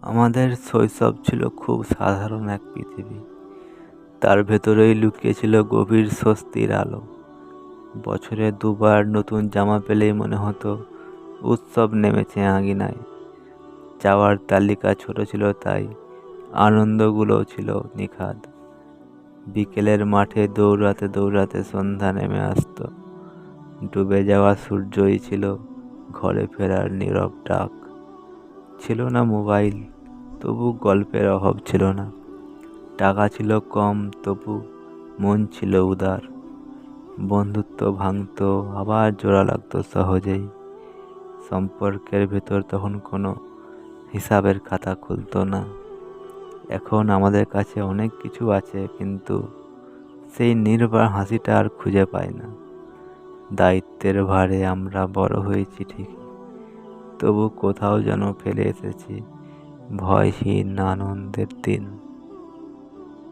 আমাদের শৈশব ছিল খুব সাধারণ এক পৃথিবী। তার ভেতরেই লুকিয়ে ছিল গভীর স্বস্তির আলো। বছরে দুবার নতুন জামা পেলেই মনে হতো উৎসব নেমেছে আঙিনায়। যাওয়ার তালিকা ছোট ছিল, তাই আনন্দগুলো ছিল নিখাদ। বিকেলের মাঠে দৌড়াতে দৌড়াতে সন্ধ্যা নেমে আসতো। ডুবে যাওয়া সূর্যই ছিল ঘরে ফেরার নীরব ডাক। ছিল না মোবাইল, তবু গল্পের অভাব ছিল না। টাকা ছিল কম, তবু মন ছিল উদার। বন্ধুত্ব ভাঙতো, আবার জোড়া লাগতো সহজেই। সম্পর্কের ভেতর তখন কোনো হিসাবের খাতা খুলতো না। এখন আমাদের কাছে অনেক কিছু আছে, কিন্তু সেই নির্বাণ হাসিটা আর খুঁজে পাই না। দায়িত্বের ভারে আমরা বড় হয়েছি ঠিকই, তবু কোথাও যেন ফেলে এসেছি ভয়হীন আনন্দের দিন।